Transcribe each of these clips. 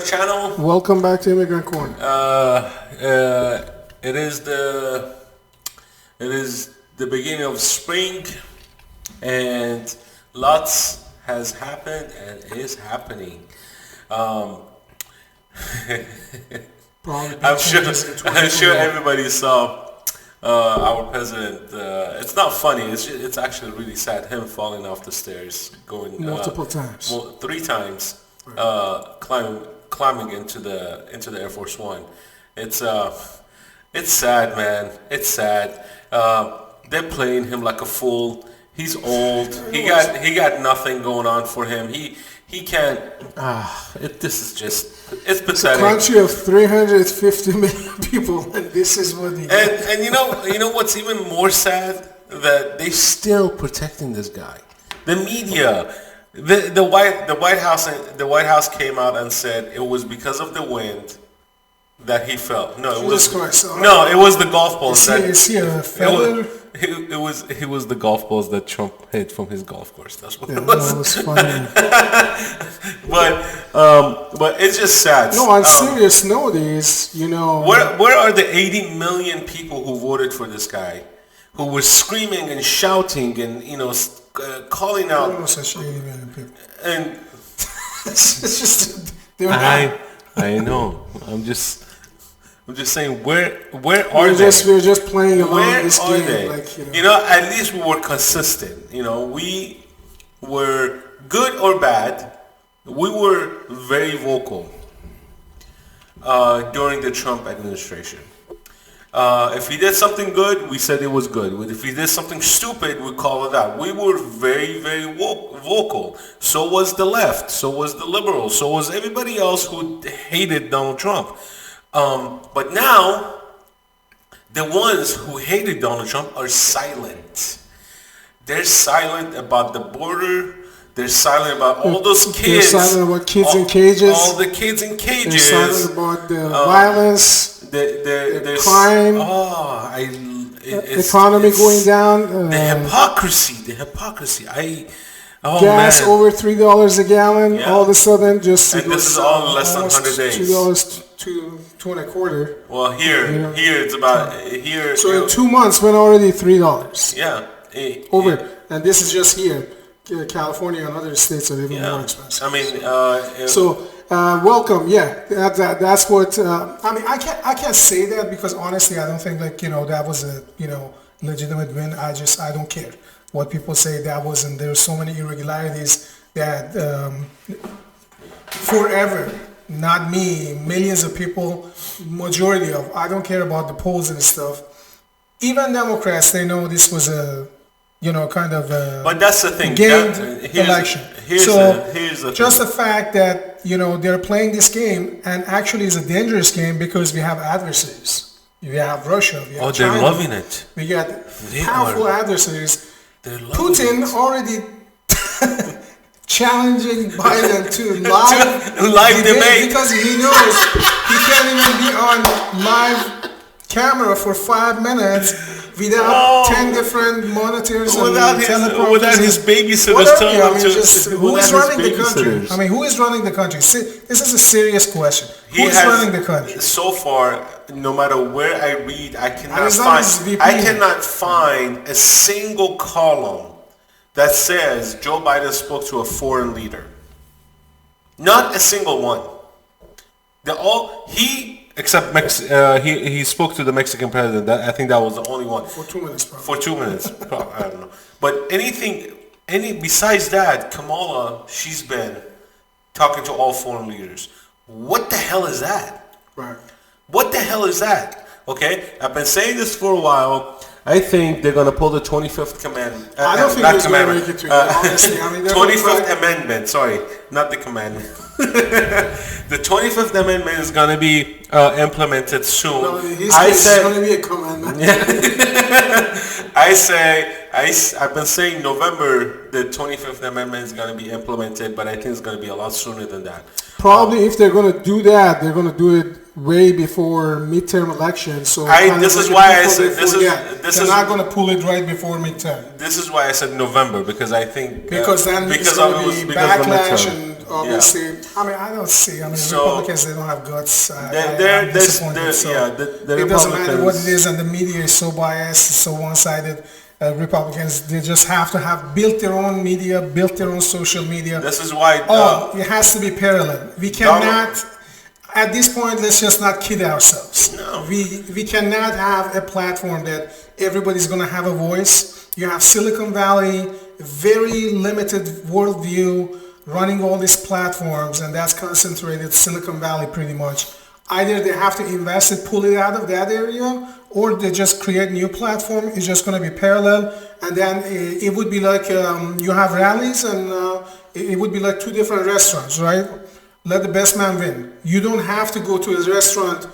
channel. Welcome back to Immigrant Corner. It is the beginning of spring, and lots has happened and is happening. I'm sure everybody saw our president. It's not funny. It's actually really sad. Him falling off the stairs, going multiple times, 3 times, climbing into the Air Force One. It's sad, man. It's sad. They're playing him like a fool. He's old. He got nothing going on for him. He can't. This is just. It's pathetic. It's a country of 350 million people, and this is what he. And you know what's even more sad? That they still protecting this guy. The media, the White House came out and said it was because of the wind that he fell. No, it was the golf balls. Is he a feather? It was the golf balls that Trump hit from his golf course. That's what it was. That was funny. but it's just sad. No, on serious note is, where are the 80 million people who voted for this guy, who were screaming and shouting and calling out? There were such 80 million people. And it's just I know. I'm just saying, where are they? We're just playing along this game. They? At least we were consistent. We were good or bad. We were very vocal during the Trump administration. If he did something good, we said it was good. If he did something stupid, we call it out. We were very, very vocal. So was the left. So was the liberals. So was everybody else who hated Donald Trump. But now, the ones who hated Donald Trump are silent. They're silent about the border. They're silent about all those kids. They're silent about kids in cages. All the kids in cages. They're silent about the violence, the crime, economy going down. The hypocrisy. Gas over $3 a gallon. Yeah. All of a sudden, just and this is all in less than 100 days. $2 to $2.25. Well, here it's about here. So in 2 months, went already $3. Yeah, and this is just here. California and other states are even more expensive. I mean, welcome. Yeah, that's what. I can't say that because honestly, I don't think that was a legitimate win. I don't care what people say that was, and there's so many irregularities that forever, not me, millions of people, majority of. I don't care about the polls and stuff. Even Democrats, they know this was a. Kind of but that's the thing. Gained election. Here's the just the fact that they're playing this game, and actually it's a dangerous game because we have adversaries. We have Russia. We have China. They're loving it. We got powerful adversaries. Putin already challenging Biden to live debate because he knows he can't even be on live camera for 5 minutes. Without 10 different monitors without his babysitters telling him who is running the country? I mean, who is running the country? This is a serious question. Who is running the country? So far, no matter where I read, I cannot find a single column that says Joe Biden spoke to a foreign leader. Not a single one. Except he spoke to the Mexican president. I think that was the only one. For 2 minutes, probably. For 2 minutes, I don't know. But besides that, Kamala, she's been talking to all foreign leaders. What the hell is that? Right. What the hell is that? Okay, I've been saying this for a while. I think they're gonna pull the 25th commandment. I don't think it's gonna make it to honestly. 25th amendment. Sorry, not the commandment. The 25th amendment is gonna be implemented soon. No, it's gonna be a commandment. I've been saying November the 25th amendment is gonna be implemented, but I think it's gonna be a lot sooner than that. Probably if they're gonna do that, they're gonna do it way before midterm elections. So this is why I said they're not going to pull it right before midterm. This is why I said November because I think because then it's going to be backlash and obviously I mean, I don't see. I mean, So Republicans, they don't have guts. I'm there's disappointed. So yeah, the it doesn't matter what it Republicans. is, and the media is so biased, so one-sided. Republicans, they just have to have built their own media, built their own social media. This is why Oh, it has to be parallel. We Donald, cannot, at this point, let's just not kid ourselves. No. We cannot have a platform that everybody's going to have a voice. You have Silicon Valley, very limited worldview, running all these platforms, and that's concentrated Silicon Valley pretty much. Either they have to invest it, pull it out of that area, or they just create new platform. It's just going to be parallel, and then it would be like you have rallies, and it would be like two different restaurants, right? Let the best man win. You don't have to go to his restaurant,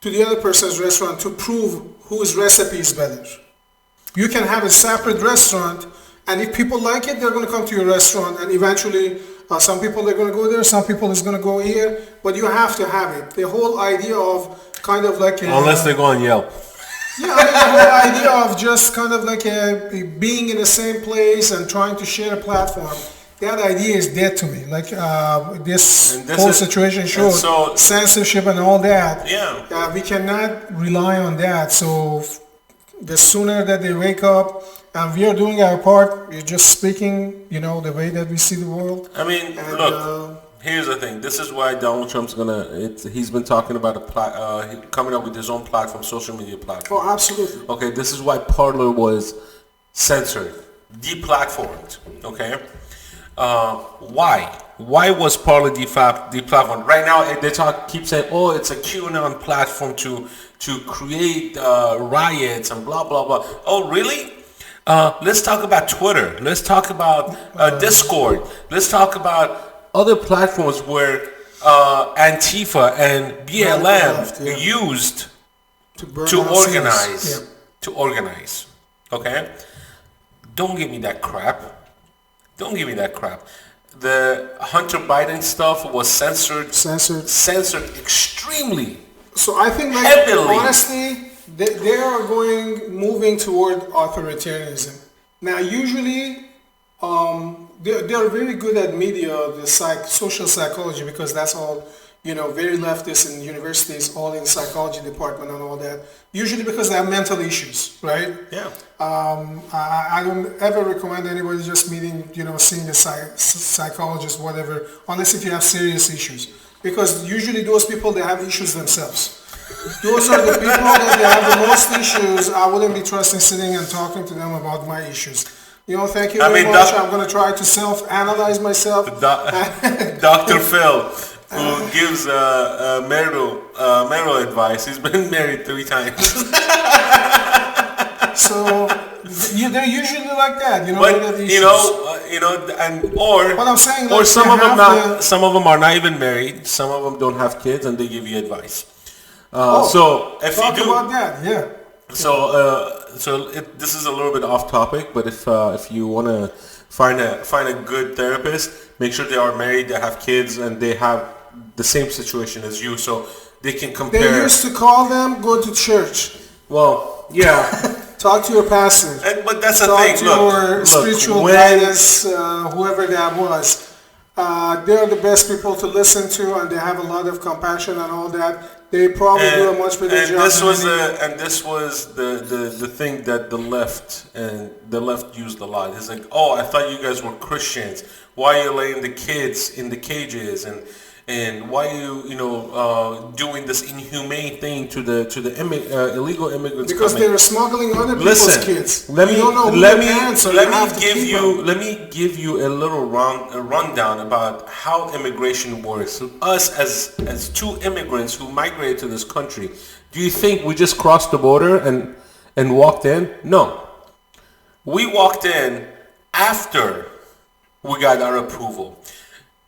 to the other person's restaurant, to prove whose recipe is better. You can have a separate restaurant, and if people like it, they're going to come to your restaurant, and eventually some people are going to go there, some people is going to go here, but you have to have it. The whole idea of kind of like unless they go on Yelp. yeah, I mean, the whole idea of just kind of like being in the same place and trying to share a platform, that idea is dead to me. Like this whole situation shows censorship and all that. Yeah. We cannot rely on that. So the sooner that they wake up, and we are doing our part, we're just speaking, the way that we see the world. I mean, look, here's the thing. This is why Donald Trump's he's been talking about coming up with his own platform, social media platform. Oh, absolutely. Okay, this is why Parler was censored, deplatformed, okay? Why? Why was Parler deplatformed? Right now, they keep saying, oh, it's a QAnon platform to create riots and blah, blah, blah. Oh, really? Let's talk about Twitter. Let's talk about Discord. Let's talk about other platforms where Antifa and BLM used to organize. Yeah. To organize. Okay? Don't give me that crap. Don't give me that crap. The Hunter Biden stuff was censored extremely. So I think, heavily. Honestly, they are moving toward authoritarianism. Now, usually, they are very good at media, the social psychology, because that's all, very leftist in universities, all in psychology department and all that. Usually because they have mental issues, right? Yeah. I don't ever recommend anybody just meeting, seeing a psychologist, whatever, unless if you have serious issues. Because usually those people, they have issues themselves. Those are the people that they have the most issues. I wouldn't be trusting sitting and talking to them about my issues. Thank you very much. I'm going to try to self-analyze myself. Dr. Phil, who gives marital advice, he's been married 3 times. So they're usually like that, But But I'm saying, or some of them are not even married. Some of them don't have kids, and they give you advice. So if talk you do about that, yeah. So this is a little bit off topic, but if you want to find a good therapist, make sure they are married, they have kids, and they have the same situation as you, so they can compare. They used to call them go to church. Well, yeah. Talk to your pastor. But that's the Talk thing. to your spiritual guidance, whoever that was. They're the best people to listen to, and they have a lot of compassion and all that. They probably do a much better job. This was the thing that the left used a lot. It's like, oh, I thought you guys were Christians. Why are you letting the kids in the cages, and why are you doing this inhumane thing to the illegal immigrants? Because they were smuggling other people's kids. Let me give you a little rundown about how immigration works. Us as 2 immigrants who migrated to this country, do you think we just crossed the border and walked in? No. We walked in after we got our approval.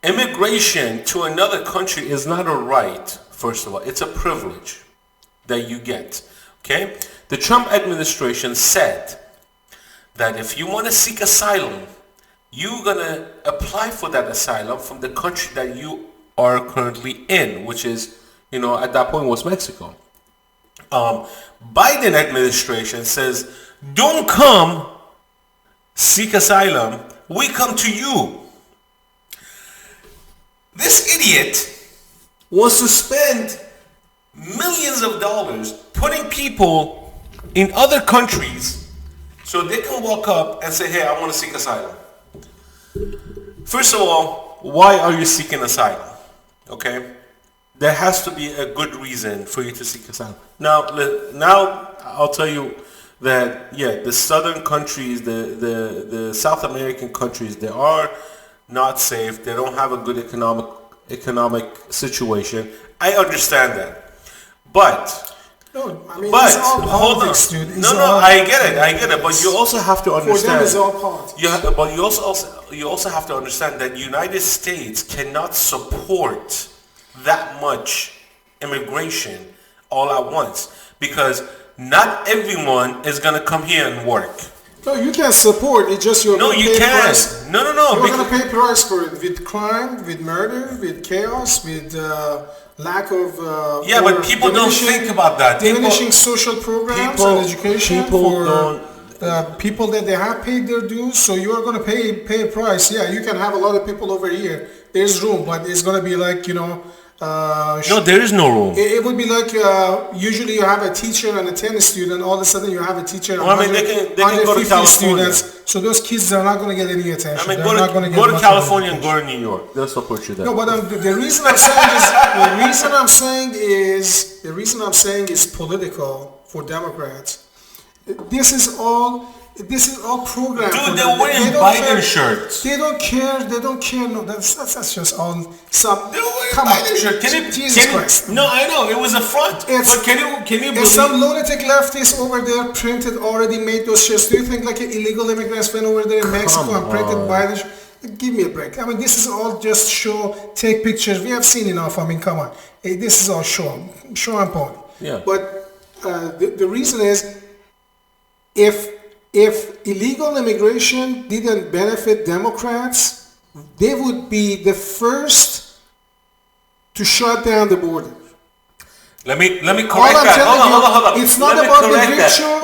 Immigration to another country is not a right, first of all. It's a privilege that you get, okay? The Trump administration said that if you want to seek asylum, you're going to apply for that asylum from the country that you are currently in, which is, at that point was Mexico. Biden administration says, don't come seek asylum. We come to you. This idiot wants to spend millions of dollars putting people in other countries so they can walk up and say, hey, I want to seek asylum. First of all, why are you seeking asylum? Okay? There has to be a good reason for you to seek asylum. Now I'll tell you that, yeah, the southern countries, the South American countries, they are not safe. They don't have a good economic situation. I understand that. But No, I mean, it's all politics, dude. I get it. But you also have to understand. For them, it's all politics. But you also have to understand that United States cannot support that much immigration all at once, because not everyone is gonna come here and work. No, you can support. It's just you're No, gonna you pay can't. price. No. You're gonna pay price for it with crime, with murder, with chaos, with lack of. Yeah, but people don't think about that. Diminishing social programs and education for people that they have paid their dues. So you are gonna pay a price. Yeah, you can have a lot of people over here. There's room, but it's gonna be like no, there is no room. It would be like usually you have a teacher and a 10 student. All of a sudden you have a teacher and they can go to California. students. So those kids are not going to get any attention. Go to California and go to New York. They'll support you there. No, but the reason I'm saying is political for Democrats. This is all programmed. Dude, they're wearing Biden shirts. They don't care. No, that's just all. They're wearing Biden shirts. Jesus Christ. No, I know it was a front. But can you believe? Some lunatic leftist over there already made those shirts. Do you think like illegal immigrants went over there in Mexico and printed Biden shirts? Give me a break. I mean, this is all just show. Take pictures. We have seen enough. I mean, come on. This is all show and pony. Yeah. But the reason is, if illegal immigration didn't benefit Democrats, they would be the first to shut down the border. Let me correct that. Hold on. It's not about the ritual.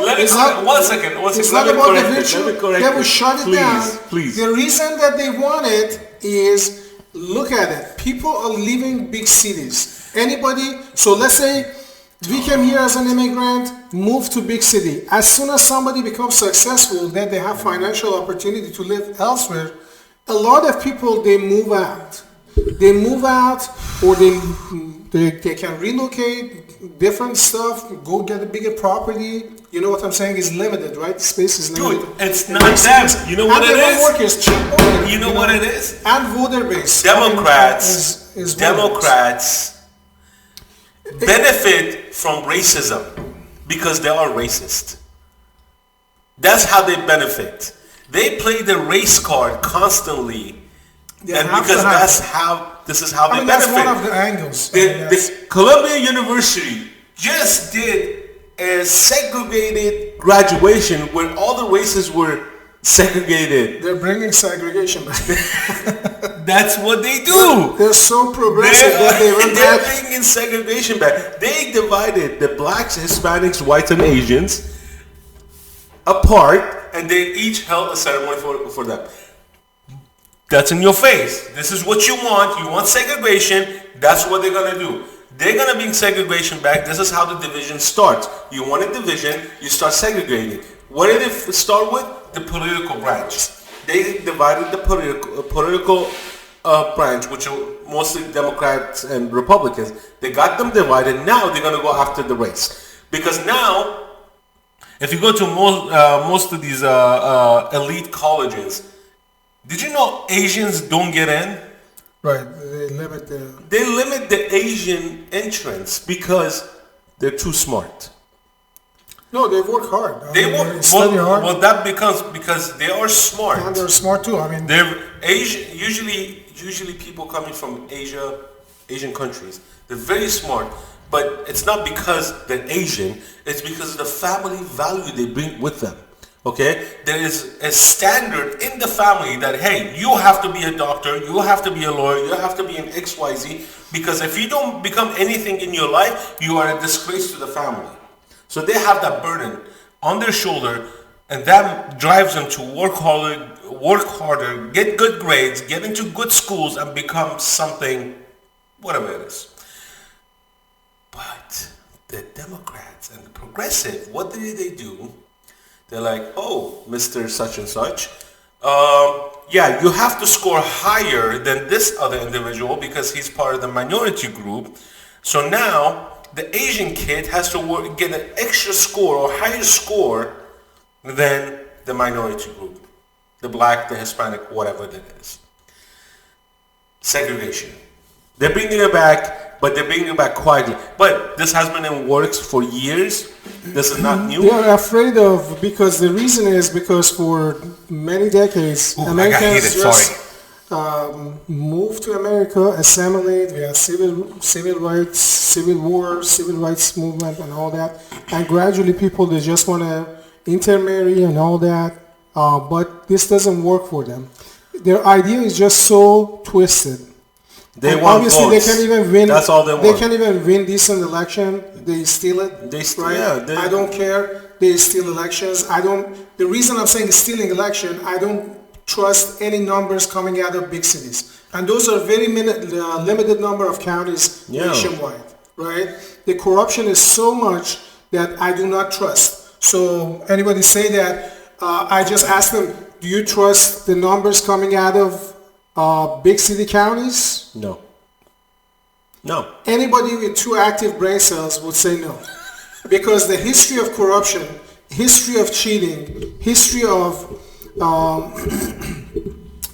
One second. It's not about the ritual. They will shut it down. Please. The reason that they want it is, look at it. People are leaving big cities. So let's say we came here as an immigrant, moved to big city. As soon as somebody becomes successful, that they have financial opportunity to live elsewhere, a lot of people, they move out. Or they can relocate, different stuff, go get a bigger property. You know what I'm saying? Is limited, right? Space is limited. Dude, it's not that. You know what it is? Workers, cheap labor, you know what it is? And voter base. Democrats benefit from racism because they are racist. That's how they benefit. They play the race card constantly, and because this is how they benefit. That's one of the angles. The Columbia University just did a segregated graduation where all the races were segregated. They're bringing segregation back. That's what they do. They're so progressive that they're bringing segregation back. They divided the blacks, Hispanics, whites, and Asians apart, and they each held a ceremony for them. That's in your face. This is what you want. You want segregation. That's what they're going to do. They're going to bring segregation back. This is how the division starts. You want a division, you start segregating. What did it start with? The political branch. They divided the political branch, which are mostly Democrats and Republicans. They got them divided. Now they're going to go after the race. Because now, if you go to most of these elite colleges, did you know Asians don't get in? Right. They limit the Asian entrance because they're too smart. No, they work hard. They study hard. Well, that becomes because they are smart. And they're smart too. I mean, they're Asian. Usually people coming from Asian countries, they're very smart. But it's not because they're Asian. It's because of the family value they bring with them. Okay, there is a standard in the family that, hey, you have to be a doctor, you have to be a lawyer, you have to be an XYZ, because if you don't become anything in your life, you are a disgrace to the family. So they have that burden on their shoulder And that drives them to work harder, get good grades, get into good schools, and become something, whatever it is. But the Democrats and the progressive, what did they do? They're like, oh, Mr. Such and Such, yeah, you have to score higher than this other individual because he's part of the minority group. So now the Asian kid has to get an extra score or higher score than the minority group. The black, the Hispanic, whatever that is. Segregation. They're bringing it back, but they're bringing it back quietly. But this has been in works for years. This is not new. They're afraid of, because the reason is because for many decades, Americans just moved to America, assimilate, we have civil rights, civil war, civil rights movement and all that. And gradually people, they just want to intermarry and all that. But this doesn't work for them. Their idea is just so twisted. They and want obviously votes. They can't even win. That's all they want. They can't even win decent election. They steal it. Right? Yeah, I don't care. They steal elections. The reason I'm saying stealing election, I don't trust any numbers coming out of big cities. And those are very limited number of counties nationwide. Right? The corruption is so much that I do not trust. So anybody say that, I just ask them, do you trust the numbers coming out of big city counties? No. No. Anybody with two active brain cells would say no. Because the history of corruption, history of cheating, history of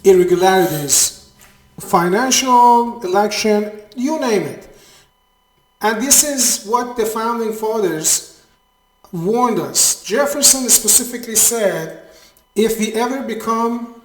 irregularities, financial, election, you name it. And this is what the founding fathers warned us. Jefferson specifically said, if we ever become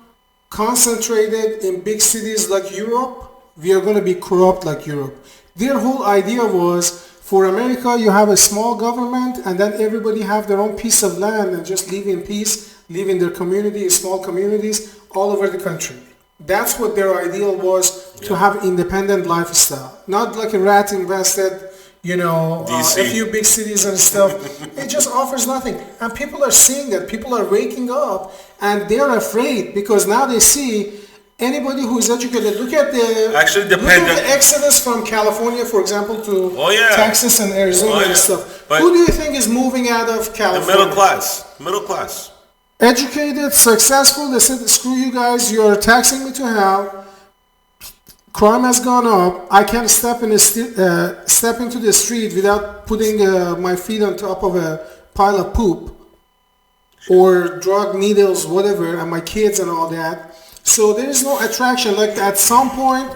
concentrated in big cities like Europe, we are going to be corrupt like Europe. Their whole idea was, for America, you have a small government and then everybody have their own piece of land and just live in peace, live in their community, small communities all over the country. That's what their ideal was, to have independent lifestyle. Not like a rat invested, a few big cities and stuff. It just offers nothing. And people are seeing that. People are waking up and they're afraid because now they see anybody who is educated. Look at the exodus from California, for example, to Texas and Arizona and stuff. But who do you think is moving out of California? The middle class. Educated, successful. They said, screw you guys, you're taxing me to hell. Crime has gone up. I can't step into the street without putting my feet on top of a pile of poop or drug needles, whatever, and my kids and all that. So there is no attraction. Like at some point,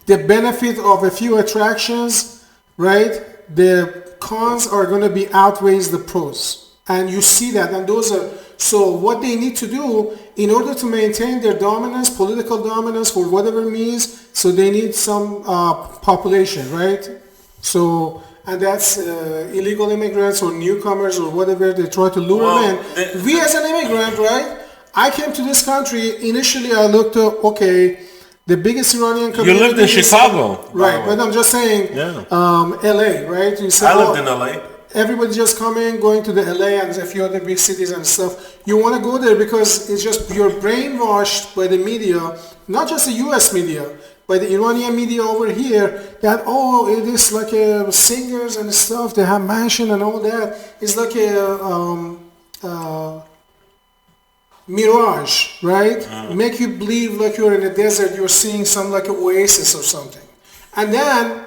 the benefit of a few attractions, right? The cons are going to be outweighs the pros, and you see that. And those are so what they need to do in order to maintain their dominance, political dominance, for whatever means. So they need some population, right? So. And that's illegal immigrants or newcomers or whatever. They try to lure them in. We as an immigrant, right? I came to this country. Initially, I looked at, the biggest Iranian community. You lived in Chicago. Right, but I'm just saying, LA, right? You said, I lived in LA. Everybody just going to the LA and a few other big cities and stuff. You want to go there because it's just, you're brainwashed by the media, not just the US media, by the Iranian media over here, that, it is like singers and stuff, they have mansion and all that. It's like a mirage, right? Make you believe like you're in a desert, you're seeing some like an oasis or something. And then,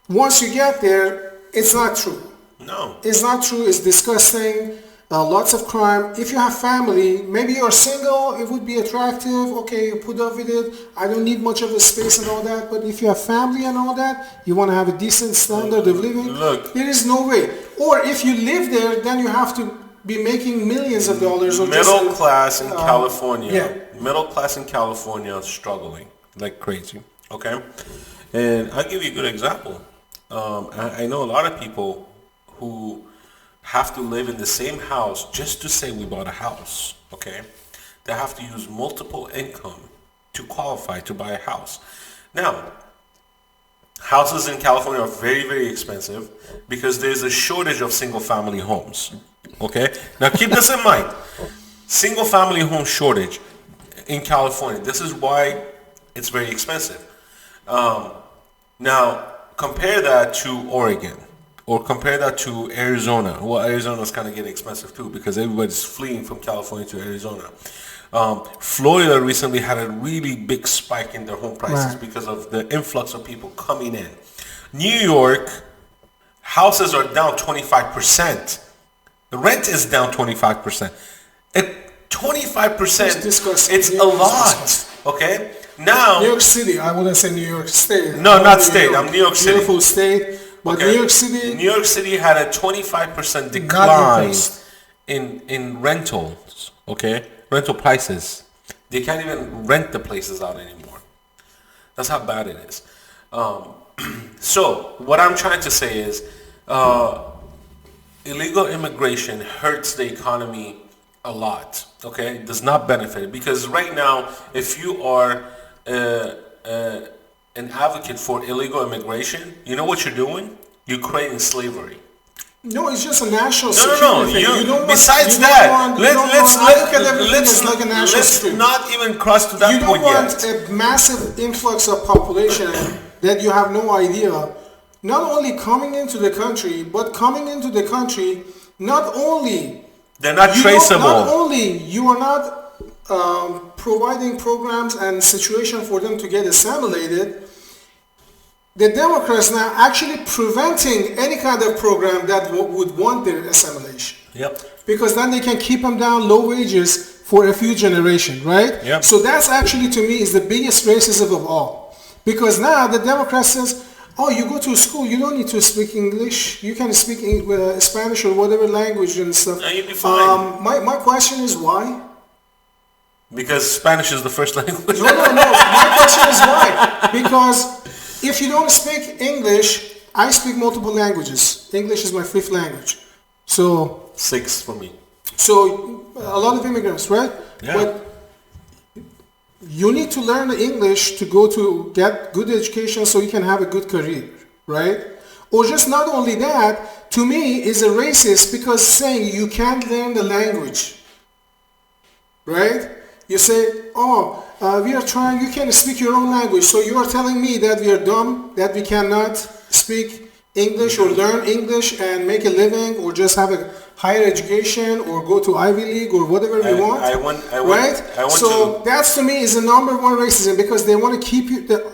once you get there, it's not true. No. It's not true, it's disgusting. Lots of crime. If you have family, maybe you're single, it would be attractive. Okay, you put up with it. I don't need much of a space and all that. But if you have family and all that, you want to have a decent standard of living. Look, there is no way. Or if you live there, then you have to be making millions of dollars. Or middle class in California. Middle class in California struggling like crazy. Okay, and I'll give you a good example. I know a lot of people who have to live in the same house just to say we bought a house, okay? They have to use multiple income to qualify to buy a house. Now, houses in California are very, very expensive because there's a shortage of single-family homes, Okay? Now keep this in mind. Single family home shortage in California. This is why it's very expensive. Now compare that to Oregon or compare that to Arizona. Well, Arizona's kind of getting expensive too because everybody's fleeing from California to Arizona. Florida recently had a really big spike in their home prices because of the influx of people coming in. New York, houses are down 25%. The rent is down 25%. 25%, it's a lot. Okay? Now, New York City, I wouldn't say New York State. No, not state. I'm New York City. Beautiful state. But okay. New York City. New York City had a 25% decline in rentals. Okay? Rental prices. They can't even rent the places out anymore. That's how bad it is. So, what I'm trying to say is, illegal immigration hurts the economy a lot. Okay? It does not benefit it. Because right now, if you are an advocate for illegal immigration, you know what you're doing? You're creating slavery. No, it's just a national No. security thing. You don't Besides want, that, let's security. not even cross to that point yet. You don't want a massive influx of population that you have no idea, not only coming into the country, but coming into the country, not only they're not traceable. Not only you are not providing programs and situation for them to get assimilated, the Democrats now actually preventing any kind of program that would want their assimilation. Yep. Because then they can keep them down low wages for a few generations, right? Yep. So that's actually, to me, is the biggest racism of all. Because now the Democrat says, oh, you go to school, you don't need to speak English. You can speak Spanish or whatever language and stuff. No, you'll be fine. My question is why? Because Spanish is the first language. No. My question is why? Because if you don't speak English, I speak multiple languages. English is my fifth language. So 6 for me. So a lot of immigrants, right? Yeah. But you need to learn the English to go to get good education so you can have a good career, right? Or just not only that, to me is a racist because saying you can't learn the language, right? You say, we are trying, you can speak your own language. So you are telling me that we are dumb, that we cannot speak English or learn English and make a living or just have a higher education or go to Ivy League or whatever we want. So that's to me is the number one racism because they want to keep you the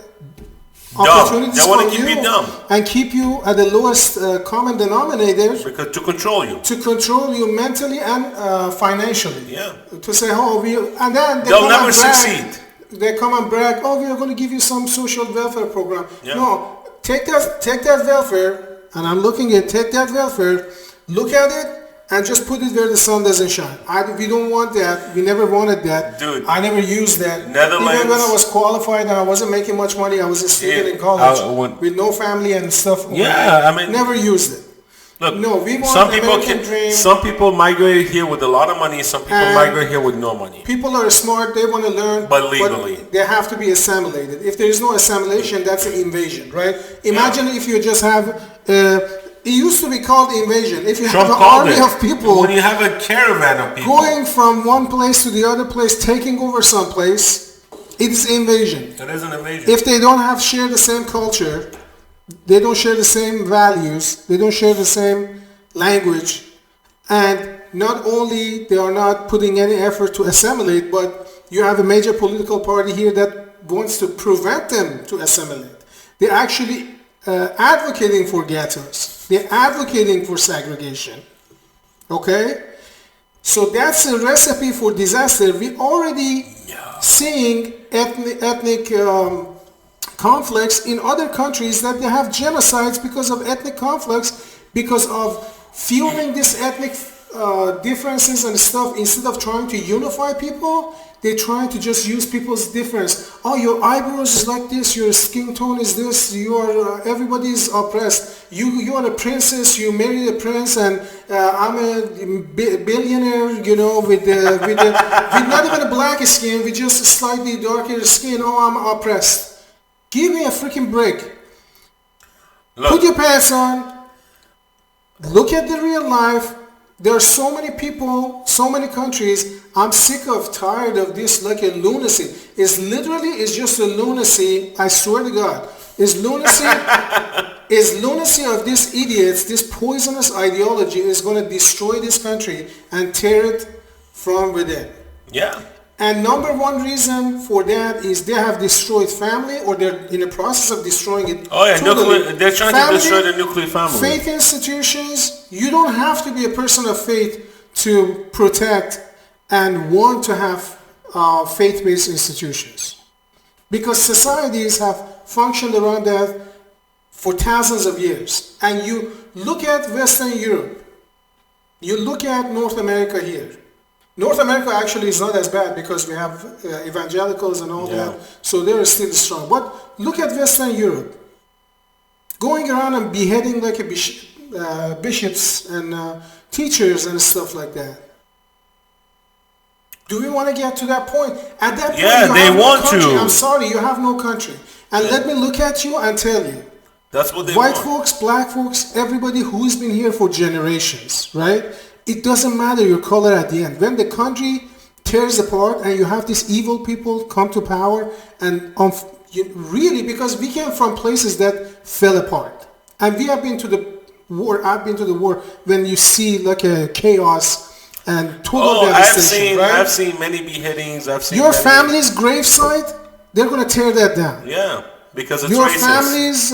opportunities they want to keep you dumb and keep you at the lowest common denominator because to control you mentally and financially. Yeah. To say, and then they'll never succeed. They come and brag, we are going to give you some social welfare program. Yeah. No. Take that welfare, and I'm looking at take that welfare, look at it, and just put it where the sun doesn't shine. We don't want that. We never wanted that. Dude, I never used that. Netherlands. Even when I was qualified and I wasn't making much money, I was a student in college with no family and stuff. Yeah, I mean, never used it. Look, no, we want American dream. Some people migrate here with a lot of money. Some people migrate here with no money. People are smart. They want to learn. But legally. But they have to be assimilated. If there is no assimilation, that's an invasion, right? Imagine if you just have... it used to be called invasion. If you Trump have an army of people... When you have a caravan of people... Going from one place to the other place, taking over some place, it is invasion. It is an invasion. If they don't share the same culture... They don't share the same values. They don't share the same language. And not only they are not putting any effort to assimilate, but you have a major political party here that wants to prevent them to assimilate. They're actually advocating for ghettos. They're advocating for segregation. Okay? So that's a recipe for disaster. We're already seeing ethnic conflicts in other countries that they have genocides because of ethnic conflicts, because of fueling these ethnic differences and stuff. Instead of trying to unify people, they're trying to just use people's difference. Oh, your eyebrows is like this, your skin tone is this, you are everybody's oppressed. You are a princess, you married a prince, and I'm a billionaire, with not even a black skin, with just a slightly darker skin. Oh, I'm oppressed. Give me a freaking break. Look. Put your pants on. Look at the real life. There are so many people, so many countries. I'm sick of, tired of this like a lunacy. It's just a lunacy. I swear to God, is lunacy. Is lunacy of these idiots. This poisonous ideology is going to destroy this country and tear it from within. Yeah. And number one reason for that is they have destroyed family, or they're in the process of destroying it. Oh yeah, totally. they're trying to destroy the nuclear family. Faith institutions, you don't have to be a person of faith to protect and want to have faith-based institutions. Because societies have functioned around that for thousands of years. And you look at Western Europe, you look at North America here. North America actually is not as bad because we have evangelicals and all that, so they're still strong. But look at Western Europe, going around and beheading like a bishops and teachers and stuff like that. Do we want to get to that point? At that point, yeah, they want to. I'm sorry, you have no country. And let me look at you and tell you. That's what they White want. folks, black folks, everybody who's been here for generations, right? It doesn't matter your color at the end. When the country tears apart and you have these evil people come to power, and really, because we came from places that fell apart. And we have been to the war, I've been to the war, when you see like a chaos and total devastation, right? I've seen many beheadings. I've seen your family's gravesite, they're going to tear that down. Yeah, because it's your racist. family's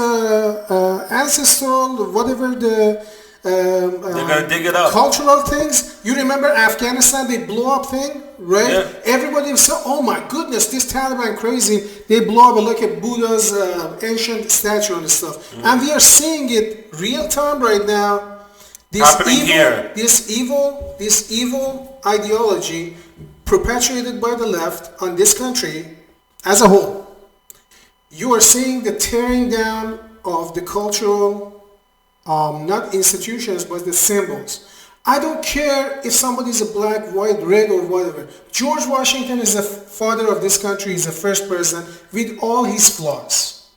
ancestral, whatever the they're gonna dig it up. Cultural things. You remember Afghanistan, they blow up thing, right? Yeah. Everybody said, "Oh my goodness, this Taliban crazy." They blow up like a Buddha's ancient statue and stuff, and we are seeing it real time right now. Happening here. This evil ideology perpetuated by the left on this country as a whole. You are seeing the tearing down of the cultural. Not institutions, but the symbols. I don't care if somebody's a black, white, red, or whatever. George Washington is the father of this country. He's the first president with all his flaws.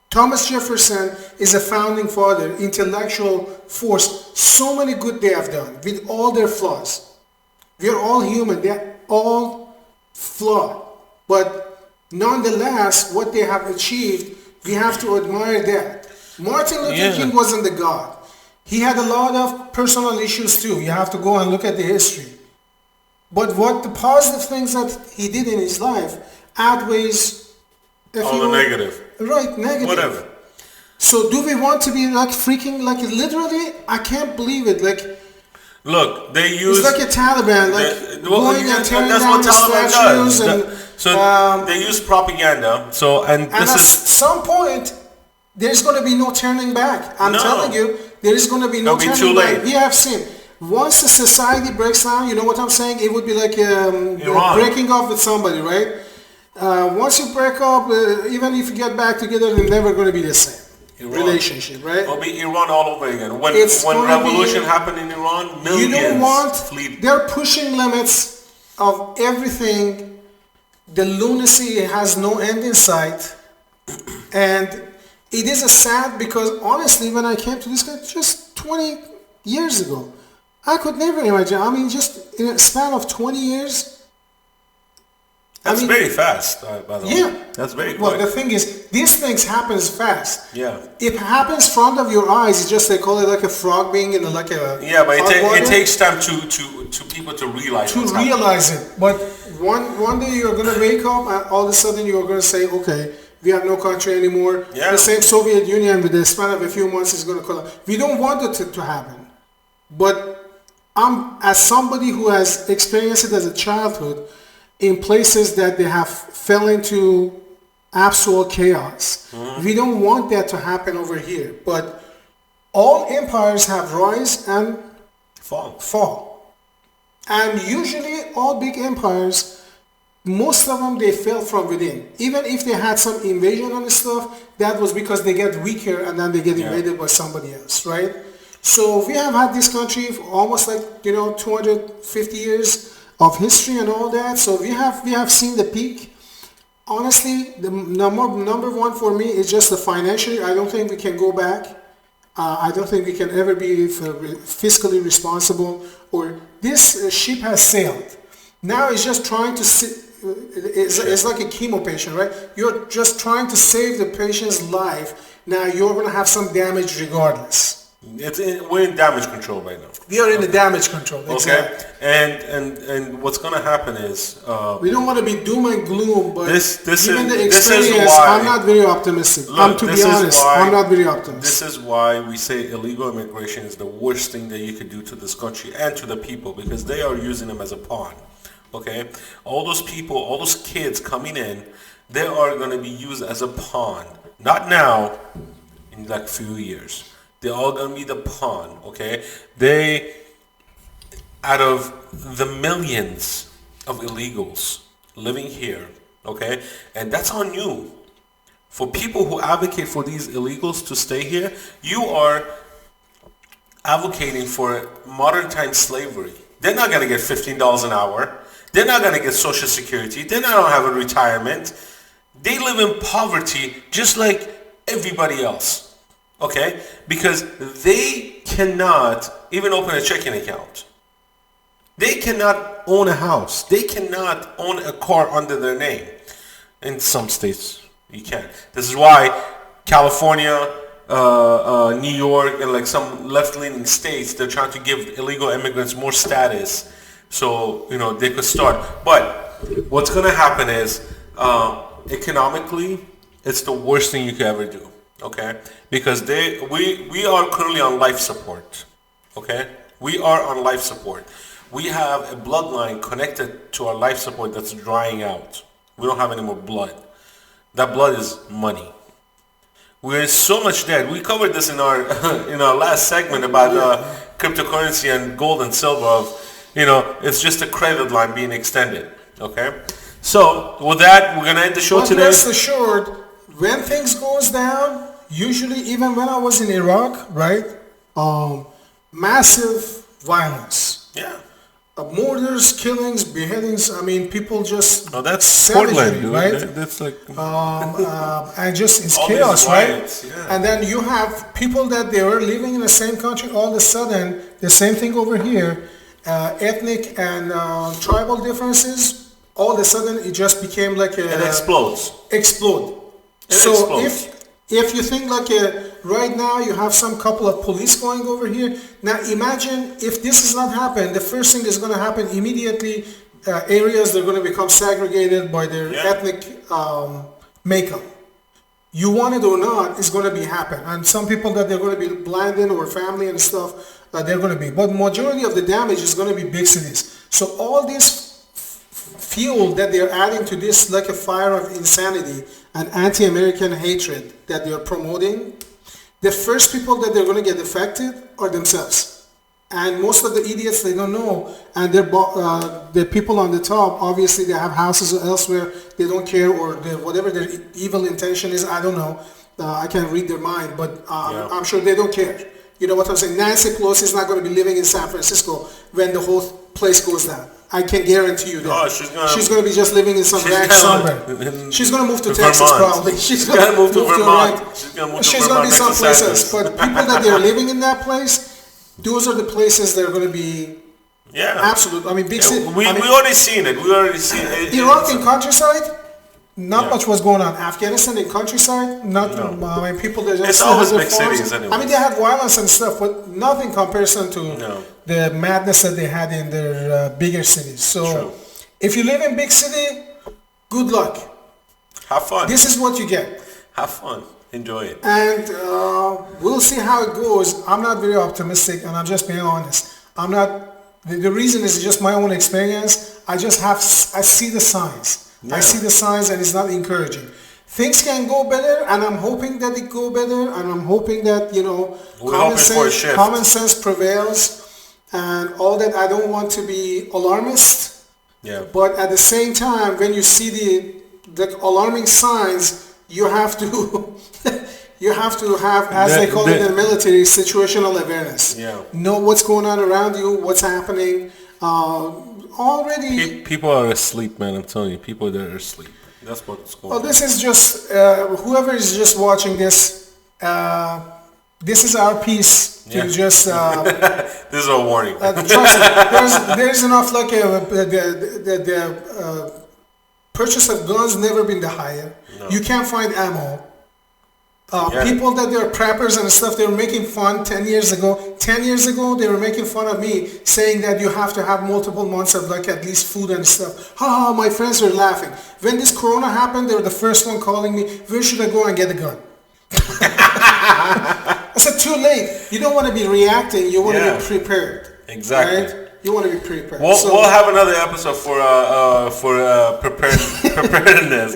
Thomas Jefferson is a founding father, intellectual force. So many good they have done with all their flaws. We are all human. They're all flawed. But nonetheless, what they have achieved, we have to admire that. Martin Luther King wasn't the God. He had a lot of personal issues too. You have to go and look at the history. But what the positive things that he did in his life outweighs all the negative. Right, negative. Whatever. So do we want to be like freaking, like literally, I can't believe it. Like, look, they use... It's like a Taliban, like going and tearing down the statues. And, they use propaganda. So, and this at is... some point, there's going to be no turning back. I'm telling you, there is going to be no turning too back. late. We have seen. Once the society breaks down, you know what I'm saying? It would be like breaking off with somebody, right? Once you break up, even if you get back together, they're never going to be the same. Relationship, right? It'll be Iran all over again. When revolution happened in Iran, millions they're pushing limits of everything. The lunacy has no end in sight. And it is a sad, because honestly, when I came to this country just 20 years ago, I could never imagine. I mean, just in a span of 20 years. That's very fast, by the way. Yeah. That's very quick. Well, the thing is, these things happens fast. Yeah. It happens front of your eyes. It's just, they call it like a frog being in like a... Yeah, but it takes time to people to realize it. But one day you're going to wake up and all of a sudden you're going to say, okay, we have no country anymore. Yeah. The same Soviet Union with the span of a few months is going to collapse. We don't want it to happen. But as somebody who has experienced it as a childhood in places that they have fell into absolute chaos, we don't want that to happen over here. But all empires have rise and fall. And usually all big empires, most of them, they fell from within. Even if they had some invasion and stuff, that was because they get weaker and then they get invaded by somebody else, right? So we have had this country for almost 250 years of history and all that. So we have seen the peak. Honestly, the number one for me is just the financially. I don't think we can go back. I don't think we can ever be fiscally responsible. Or this ship has sailed. Now it's just trying to it's like a chemo patient, right? You're just trying to save the patient's life. Now you're going to have some damage regardless. We're in damage control right now. We are in the damage control. Exactly. Okay, and what's going to happen is we don't want to be doom and gloom, but given the this is experience, why, I'm not very optimistic. Look, to be honest, I'm not very optimistic. This is why we say illegal immigration is the worst thing that you could do to this country and to the people, because they are using them as a pawn. Okay, all those people, all those kids coming in, they are going to be used as a pawn. Not now, in like a few years. They're all going to be the pawn, okay? Out of the millions of illegals living here, okay? And that's on you. For people who advocate for these illegals to stay here, you are advocating for modern time slavery. They're not going to get $15 an hour. They're not going to get Social Security. They're not going to have a retirement. They live in poverty just like everybody else. Okay? Because they cannot even open a checking account. They cannot own a house. They cannot own a car under their name. In some states, you can. This is why California, New York, and like some left-leaning states, they're trying to give illegal immigrants more status so, they could start. But what's going to happen is, economically, it's the worst thing you could ever do. Okay, because we are currently on life support. Okay, we are on life support. We have a bloodline connected to our life support that's drying out. We don't have any more blood. That blood is money. We're so much debt. We covered this in our in our last segment about cryptocurrency and gold and silver. It's just a credit line being extended. Okay, so with that, we're gonna end the show today. Rest assured, when things goes down. Usually, even when I was in Iraq, right, massive violence. Yeah. Murders, killings, beheadings. I mean, people just that's Portland, dude. Right? That's like and just it's all chaos, riots, right? Yeah. And then you have people that they were living in the same country. All of a sudden, the same thing over here, ethnic and tribal differences. All of a sudden, it just became like it explodes. Explode. So if you think like right now you have some couple of police going over here. Now imagine if this has not happened, the first thing that's going to happen immediately, areas they're going to become segregated by their ethnic makeup. You want it or not, it's going to be happen. And some people that they're going to be blinded or family and stuff, they're going to be. But majority of the damage is going to be big cities. So all this fuel that they're adding to this like a fire of insanity and anti-American hatred that they're promoting, the first people that they're going to get affected are themselves. And most of the idiots, they don't know. And the people on the top, obviously they have houses elsewhere, they don't care, or whatever their evil intention is, I don't know. I can't read their mind, but I'm sure they don't care. You know what I'm saying? Nancy Pelosi is not going to be living in San Francisco when the whole place goes down. I can guarantee you that. Oh, she's going to be just living in some ranch somewhere. She's going to move to Texas probably. She's going to move to Vermont. She's going to be someplace else. But people that they're living in that place, those are the places that are going to be absolute. I mean, big city. We already seen it. Iraq in countryside, not much was going on. Afghanistan in countryside, I mean, people that just it's always big cities anyway. I mean, they have violence and stuff, but nothing comparison to the madness that they had in their bigger cities. So, if you live in big city, good luck. Have fun. This is what you get. Have fun. Enjoy it. And we'll see how it goes. I'm not very optimistic, and I'm just being honest. I'm not. The reason is just my own experience. I see the signs. I see the signs, and it's not encouraging. Things can go better, and I'm hoping that it go better, and I'm hoping that common sense prevails, and all that. I don't want to be alarmist. Yeah. But at the same time, when you see the alarming signs, you have to have, as they call it in the military, situational awareness. Yeah. Know what's going on around you, what's happening. Already people are asleep, man. I'm telling you, people that are asleep. That's what's going on. This is just whoever is just watching this. this is our piece to just. This is a warning. Trust me, there's enough like the purchase of guns never been the higher. No. You can't find ammo. People that they're preppers and stuff, they were making fun 10 years ago. 10 years ago, they were making fun of me, saying that you have to have multiple months of like at least food and stuff. My friends were laughing. When this corona happened, they were the first one calling me, where should I go and get a gun? I said, too late. You don't want to be reacting. You want to be prepared. Exactly. Right? You want to be prepared. We'll have another episode for preparedness.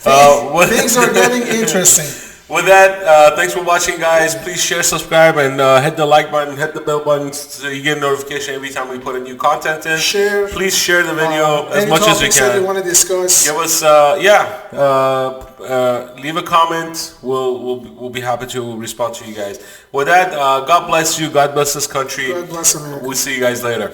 Things are getting interesting. With that, thanks for watching, guys. Please share, subscribe, and hit the like button, hit the bell button so you get a notification every time we put a new content in. Share. Please share the video as much as you can. That you want to discuss. Give us, leave a comment. We'll be happy to respond to you guys. With that, God bless you. God bless this country. God bless America. We'll see you guys later.